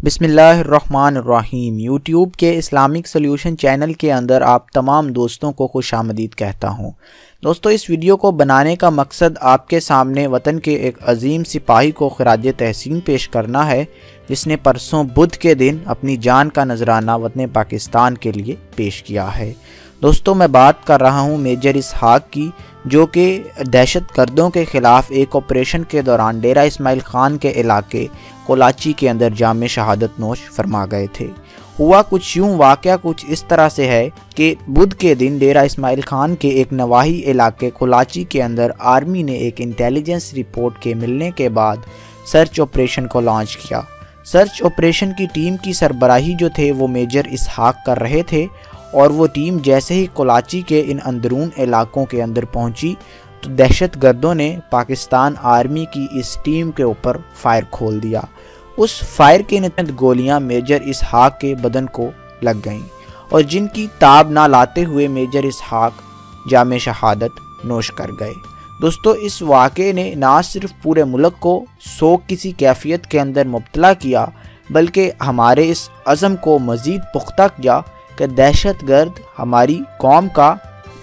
بسم اللہ الرحمن الرحیم۔ یوٹیوب کے اسلامک سلیوشن چینل کے اندر آپ تمام دوستوں کو خوش آمدید کہتا ہوں۔ دوستو، اس ویڈیو کو بنانے کا مقصد آپ کے سامنے وطن کے ایک عظیم سپاہی کو خراج تحسین پیش کرنا ہے، جس نے پرسوں بدھ کے دن اپنی جان کا نذرانہ وطن پاکستان کے لیے پیش کیا ہے۔ دوستو، میں بات کر رہا ہوں میجر اسحاق کی، جو کہ دہشت گردوں کے خلاف ایک آپریشن کے دوران ڈیرا اسماعیل خان کے علاقے کولاچی کے اندر جامع شہادت نوش فرما گئے تھے۔ ہوا کچھ یوں، واقعہ کچھ اس طرح سے ہے کہ بدھ کے دن ڈیرا اسماعیل خان کے ایک نواحی علاقے کولاچی کے اندر آرمی نے ایک انٹیلیجنس رپورٹ کے ملنے کے بعد سرچ آپریشن کو لانچ کیا۔ سرچ آپریشن کی ٹیم کی سربراہی جو تھے وہ میجر اسحاق کر رہے تھے، اور وہ ٹیم جیسے ہی کولاچی کے ان اندرون علاقوں کے اندر پہنچی تو دہشت گردوں نے پاکستان آرمی کی اس ٹیم کے اوپر فائر کھول دیا۔ اس فائر کے نتیجے گولیاں میجر اسحاق کے بدن کو لگ گئیں، اور جن کی تاب نہ لاتے ہوئے میجر اسحاق جامع شہادت نوش کر گئے۔ دوستو، اس واقعے نے نہ صرف پورے ملک کو سوگ کسی کیفیت کے اندر مبتلا کیا، بلکہ ہمارے اس عزم کو مزید پختہ کیا کہ دہشت گرد ہماری قوم کا،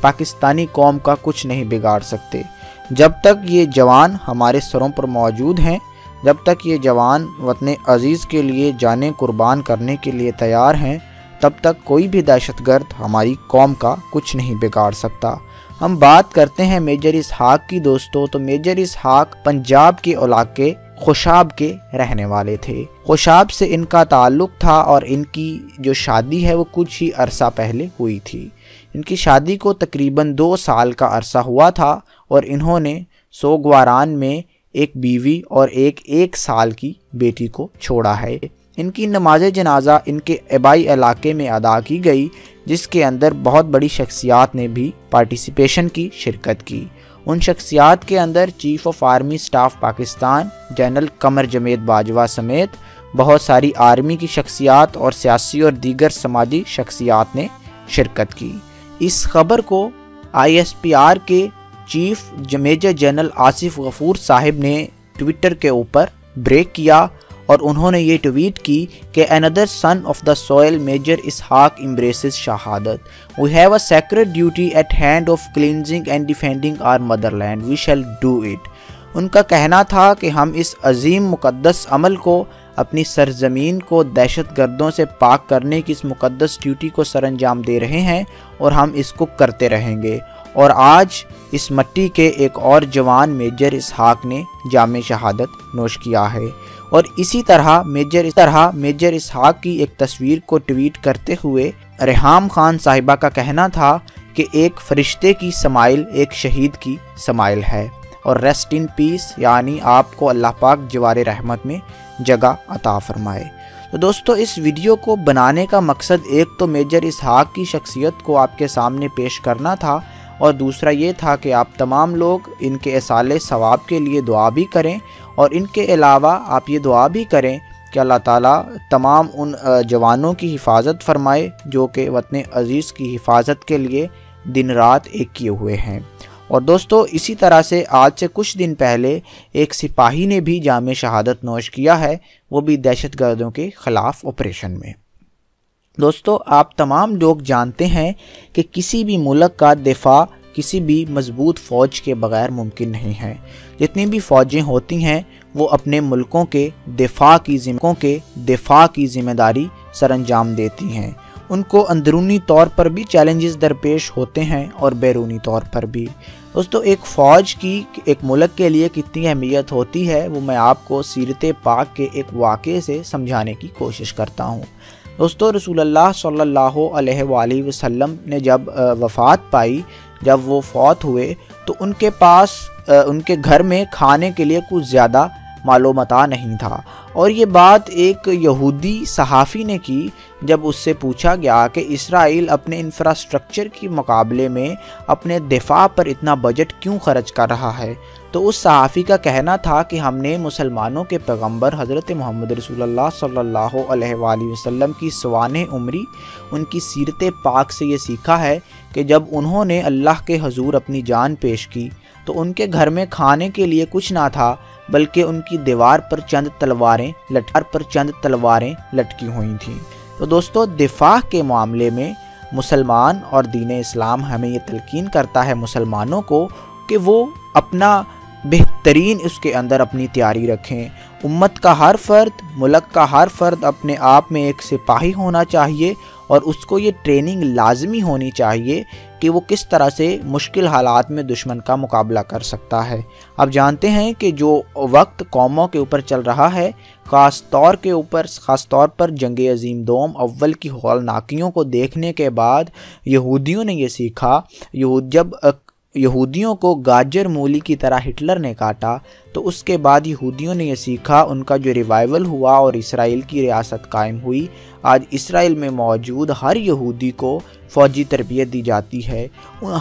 پاکستانی قوم کا کچھ نہیں بگاڑ سکتے۔ جب تک یہ جوان ہمارے سروں پر موجود ہیں، جب تک یہ جوان وطن عزیز کے لیے جانیں قربان کرنے کے لیے تیار ہیں، تب تک کوئی بھی دہشت گرد ہماری قوم کا کچھ نہیں بگاڑ سکتا۔ ہم بات کرتے ہیں میجر اسحاق کی۔ دوستو، تو میجر اسحاق پنجاب کے علاقے خوشاب کے رہنے والے تھے۔ خوشاب سے ان کا تعلق تھا، اور ان کی جو شادی ہے وہ کچھ ہی عرصہ پہلے ہوئی تھی۔ ان کی شادی کو تقریباً 2 سال کا عرصہ ہوا تھا، اور انہوں نے سوگواران میں ایک بیوی اور ایک سال کی بیٹی کو چھوڑا ہے۔ ان کی نماز جنازہ ان کے آبائی علاقے میں ادا کی گئی، جس کے اندر بہت بڑی شخصیات نے بھی پارٹیسپیشن کی، شرکت کی۔ ان شخصیات کے اندر chief of army staff Pakistan general Qamar Javed Bajwa سمیت بہت ساری آرمی کی شخصیات اور سیاسی اور دیگر سماجی شخصیات نے شرکت کی۔ اس خبر کو ISPR کے چیف میجر جنرل آصف غفور صاحب نے ٹویٹر کے اوپر بریک کیا، اور انہوں نے یہ ٹویٹ کی کہ another son of the soil major Ishaq embraces شہادت۔ We have a sacred duty at hand of cleansing and defending our motherland. We shall do it۔ ان کا کہنا تھا کہ ہم اس عظیم مقدس عمل کو، اپنی سرزمین کو دہشت گردوں سے پاک کرنے کی اس مقدس ڈیوٹی کو سر انجام دے رہے ہیں، اور ہم اس کو کرتے رہیں گے۔ اور آج اس مٹی کے ایک اور جوان میجر اسحاق نے جامع شہادت نوش کیا ہے۔ اور اسی طرح میجر اسحاق کی ایک تصویر کو ٹویٹ کرتے ہوئے ریحام خان صاحبہ کا کہنا تھا کہ ایک فرشتے کی سمائل ایک شہید کی سمائل ہے، اور ریسٹ ان پیس، یعنی آپ کو اللہ پاک جوار رحمت میں جگہ عطا فرمائے۔ تو دوستو، اس ویڈیو کو بنانے کا مقصد ایک تو میجر اسحاق کی شخصیت کو آپ کے سامنے پیش کرنا تھا، اور دوسرا یہ تھا کہ آپ تمام لوگ ان کے ایصال ثواب کے لیے دعا بھی کریں، اور ان کے علاوہ آپ یہ دعا بھی کریں کہ اللہ تعالیٰ تمام ان جوانوں کی حفاظت فرمائے جو کہ وطن عزیز کی حفاظت کے لیے دن رات ایک کیے ہوئے ہیں۔ اور دوستو، اسی طرح سے آج سے کچھ دن پہلے ایک سپاہی نے بھی جامع شہادت نوش کیا ہے، وہ بھی دہشت گردوں کے خلاف آپریشن میں۔ دوستو، آپ تمام لوگ جانتے ہیں کہ کسی بھی ملک کا دفاع کسی بھی مضبوط فوج کے بغیر ممکن نہیں ہے۔ جتنی بھی فوجیں ہوتی ہیں وہ اپنے ملکوں کے دفاع کی ذمہ داری سر انجام دیتی ہیں۔ ان کو اندرونی طور پر بھی چیلنجز درپیش ہوتے ہیں، اور بیرونی طور پر بھی۔ دوستو، ایک فوج کی ایک ملک کے لیے کتنی اہمیت ہوتی ہے وہ میں آپ کو سیرت پاک کے ایک واقعے سے سمجھانے کی کوشش کرتا ہوں۔ دوستو، رسول اللہ صلی اللہ علیہ وآلہ وسلم نے جب وفات پائی، جب وہ فوت ہوئے، تو ان کے پاس ان کے گھر میں کھانے کے لیے کچھ زیادہ مال و متاع نہیں تھا۔ اور یہ بات ایک یہودی صحافی نے کی جب اس سے پوچھا گیا کہ اسرائیل اپنے انفراسٹرکچر کے مقابلے میں اپنے دفاع پر اتنا بجٹ کیوں خرچ کر رہا ہے، تو اس صحافی کا کہنا تھا کہ ہم نے مسلمانوں کے پیغمبر حضرت محمد رسول اللہ صلی اللہ علیہ وآلہ وسلم کی سوانح عمری، ان کی سیرت پاک سے یہ سیکھا ہے کہ جب انہوں نے اللہ کے حضور اپنی جان پیش کی تو ان کے گھر میں کھانے کے لیے کچھ نہ تھا، بلکہ ان کی دیوار پر چند تلواریں لٹکی ہوئی تھیں۔ تو دوستو، دفاع کے معاملے میں مسلمان اور دین اسلام ہمیں یہ تلقین کرتا ہے مسلمانوں کو کہ وہ اپنا بہترین اس کے اندر اپنی تیاری رکھیں۔ امت کا ہر فرد، ملک کا ہر فرد اپنے آپ میں ایک سپاہی ہونا چاہیے، اور اس کو یہ ٹریننگ لازمی ہونی چاہیے کہ وہ کس طرح سے مشکل حالات میں دشمن کا مقابلہ کر سکتا ہے۔ آپ جانتے ہیں کہ جو وقت قوموں کے اوپر چل رہا ہے، خاص طور پر جنگ عظیم دوم اول کی ہولناکیوں کو دیکھنے کے بعد یہودیوں نے یہ سیکھا، جب یہودیوں کو گاجر مولی کی طرح ہٹلر نے کاٹا، تو اس کے بعد یہودیوں نے یہ سیکھا، ان کا جو ریوائول ہوا اور اسرائیل کی ریاست قائم ہوئی۔ آج اسرائیل میں موجود ہر یہودی کو فوجی تربیت دی جاتی ہے۔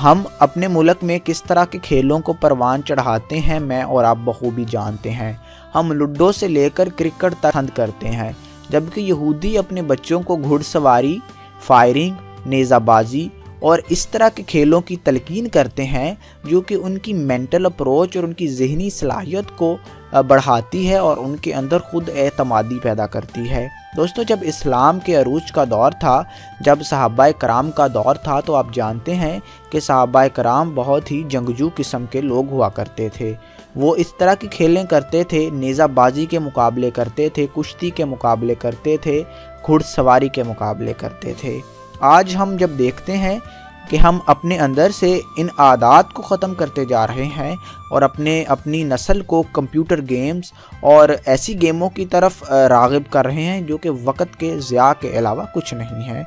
ہم اپنے ملک میں کس طرح کے کھیلوں کو پروان چڑھاتے ہیں، میں اور آپ بخوبی جانتے ہیں۔ ہم لوڈو سے لے کر کرکٹ تک پسند کرتے ہیں، جبکہ یہودی اپنے بچوں کو گھڑ سواری، فائرنگ، نیزہ بازی اور اس طرح کے کھیلوں کی تلقین کرتے ہیں، جو کہ ان کی مینٹل اپروچ اور ان کی ذہنی صلاحیت کو بڑھاتی ہے اور ان کے اندر خود اعتمادی پیدا کرتی ہے۔ دوستو، جب اسلام کے عروج کا دور تھا، جب صحابہ کرام کا دور تھا، تو آپ جانتے ہیں کہ صحابہ کرام بہت ہی جنگجو قسم کے لوگ ہوا کرتے تھے۔ وہ اس طرح کی کھیلیں کرتے تھے، نیزہ بازی کے مقابلے کرتے تھے، کشتی کے مقابلے کرتے تھے، گھڑ سواری کے مقابلے کرتے تھے۔ آج ہم جب دیکھتے ہیں کہ ہم اپنے اندر سے ان عادات کو ختم کرتے جا رہے ہیں اور اپنی نسل کو کمپیوٹر گیمز اور ایسی گیموں کی طرف راغب کر رہے ہیں جو کہ وقت کے ضیاع کے علاوہ کچھ نہیں ہے،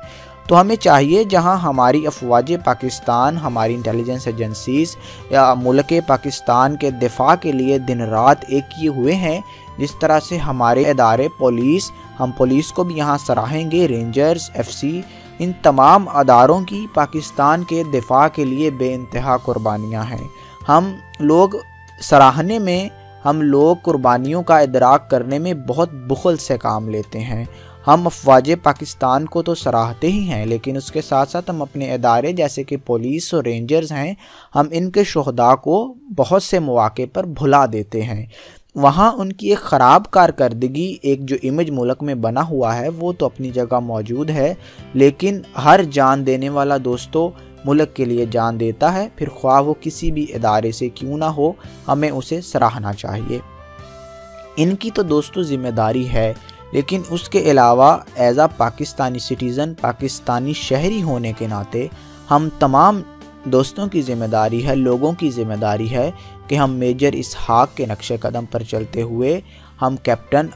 تو ہمیں چاہیے جہاں ہماری افواج پاکستان، ہماری انٹیلیجنس ایجنسیز یا ملک پاکستان کے دفاع کے لیے دن رات ایک کیے ہوئے ہیں، جس طرح سے ہمارے ادارے پولیس، ہم پولیس کو بھی یہاں سراہیں گے، رینجرز، FC، ان تمام اداروں کی پاکستان کے دفاع کے لیے بے انتہا قربانیاں ہیں۔ ہم لوگ سراہنے میں، ہم لوگ قربانیوں کا ادراک کرنے میں بہت بخل سے کام لیتے ہیں۔ ہم افواج پاکستان کو تو سراہتے ہی ہیں، لیکن اس کے ساتھ ساتھ ہم اپنے ادارے جیسے کہ پولیس اور رینجرز ہیں، ہم ان کے شہداء کو بہت سے مواقع پر بھلا دیتے ہیں۔ وہاں ان کی ایک خراب کارکردگی، ایک جو امیج ملک میں بنا ہوا ہے، وہ تو اپنی جگہ موجود ہے، لیکن ہر جان دینے والا دوستو ملک کے لیے جان دیتا ہے، پھر خواہ وہ کسی بھی ادارے سے کیوں نہ ہو، ہمیں اسے سراہنا چاہیے۔ ان کی تو دوستو ذمہ داری ہے، لیکن اس کے علاوہ as a Pakistani citizen, Pakistani شہری ہونے کے ناطے ہم تمام دوستوں کی ذمہ داری ہے، لوگوں کی ذمہ داری ہے کہ ہم میجر اسحاق کے نقش قدم پر چلتے ہوئے، ہم کیپٹن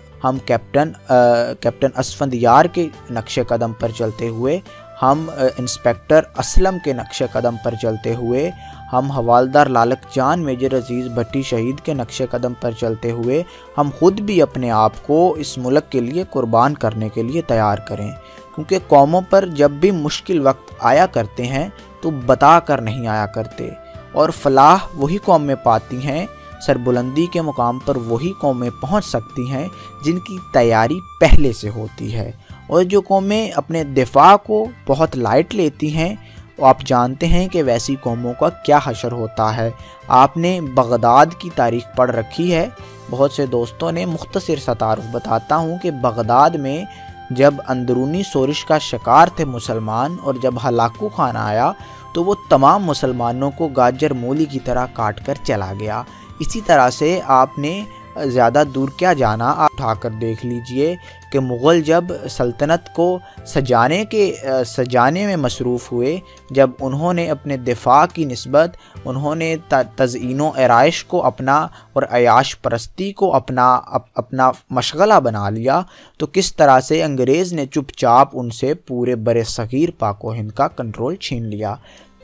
اسفندیار کے نقش قدم پر چلتے ہوئے، ہم انسپیکٹر اسلم کے نقش قدم پر چلتے ہوئے، ہم حوالدار لالک جان میجر عزیز بھٹی شہید کے نقش قدم پر چلتے ہوئے ہم خود بھی اپنے آپ کو اس ملک کے لیے قربان کرنے کے لیے تیار کریں، کیونکہ قوموں پر جب بھی مشکل وقت آیا کرتے ہیں تو بتا کر نہیں آیا کرتے، اور فلاح وہی قومیں پاتی ہیں، سربلندی کے مقام پر وہی قومیں پہنچ سکتی ہیں جن کی تیاری پہلے سے ہوتی ہے، اور جو قومیں اپنے دفاع کو بہت لائٹ لیتی ہیں، آپ جانتے ہیں کہ ویسی قوموں کا کیا حشر ہوتا ہے۔ آپ نے بغداد کی تاریخ پڑھ رکھی ہے، بہت سے دوستوں نے، مختصر سا تعارف بتاتا ہوں کہ بغداد میں جب اندرونی شورش کا شکار تھے مسلمان، اور جب ہلاکو خان آیا تو وہ تمام مسلمانوں کو گاجر مولی کی طرح کاٹ کر چلا گیا۔ اسی طرح سے آپ نے زیادہ دور کیا جانا، آپ اٹھا کر دیکھ لیجئے کہ مغل جب سلطنت کو سجانے میں مصروف ہوئے، جب انہوں نے اپنے دفاع کی نسبت، انہوں نے تزئین و آرائش کو اپنا اور عیاش پرستی کو اپنا مشغلہ بنا لیا، تو کس طرح سے انگریز نے چپ چاپ ان سے پورے بر صغیر پاک و ہند کا کنٹرول چھین لیا۔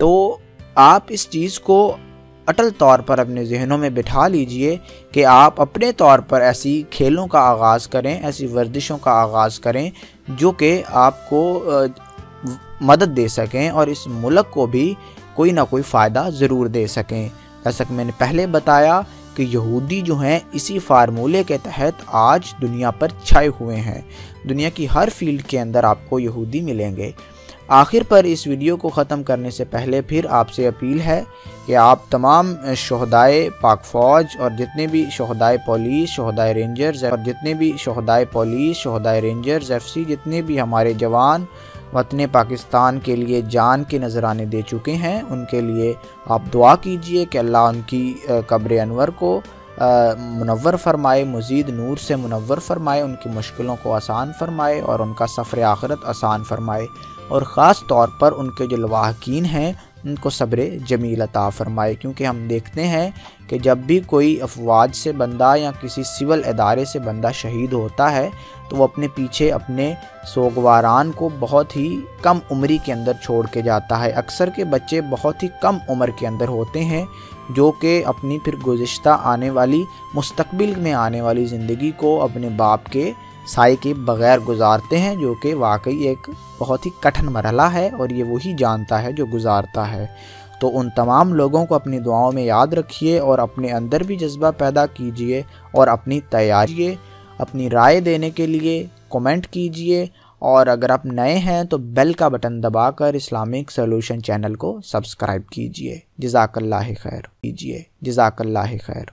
تو آپ اس چیز کو اٹل طور پر اپنے ذہنوں میں بٹھا لیجئے کہ آپ اپنے طور پر ایسی کھیلوں کا آغاز کریں، ایسی ورزشوں کا آغاز کریں جو کہ آپ کو مدد دے سکیں اور اس ملک کو بھی کوئی نہ کوئی فائدہ ضرور دے سکیں۔ جیسا کہ میں نے پہلے بتایا کہ یہودی جو ہیں اسی فارمولے کے تحت آج دنیا پر چھائے ہوئے ہیں، دنیا کی ہر فیلڈ کے اندر آپ کو یہودی ملیں گے۔ آخر پر اس ویڈیو کو ختم کرنے سے پہلے پھر آپ سے اپیل ہے کہ آپ تمام شہدائے پاک فوج اور جتنے بھی شہدائے پولیس، شہدائے رینجرز ایف سی، جتنے بھی ہمارے جوان وطن پاکستان کے لیے جان کے نذرانے دے چکے ہیں، ان کے لیے آپ دعا کیجئے کہ اللہ ان کی قبر انور کو منور فرمائے، مزید نور سے منور فرمائے، ان کی مشکلوں کو آسان فرمائے اور ان کا سفر آخرت آسان فرمائے، اور خاص طور پر ان کے جو لواحقین ہیں ان کو صبر جمیل عطا فرمائے، کیونکہ ہم دیکھتے ہیں کہ جب بھی کوئی افواج سے بندہ یا کسی سول ادارے سے بندہ شہید ہوتا ہے تو وہ اپنے پیچھے اپنے سوگواران کو بہت ہی کم عمری کے اندر چھوڑ کے جاتا ہے۔ اکثر کے بچے بہت ہی کم عمر کے اندر ہوتے ہیں جو کہ اپنی پھر گزشتہ آنے والی مستقبل میں آنے والی زندگی کو اپنے باپ کے سائے کے بغیر گزارتے ہیں، جو کہ واقعی ایک بہت ہی کٹھن مرحلہ ہے اور یہ وہی جانتا ہے جو گزارتا ہے۔ تو ان تمام لوگوں کو اپنی دعاؤں میں یاد رکھیے اور اپنے اندر بھی جذبہ پیدا کیجئے اور اپنی تیاری، اپنی رائے دینے کے لیے کمنٹ کیجئے، اور اگر آپ نئے ہیں تو بیل کا بٹن دبا کر اسلامک سولوشن چینل کو سبسکرائب کیجئے۔ جزاک اللہ خیر کیجئے، جزاک اللہ خیر۔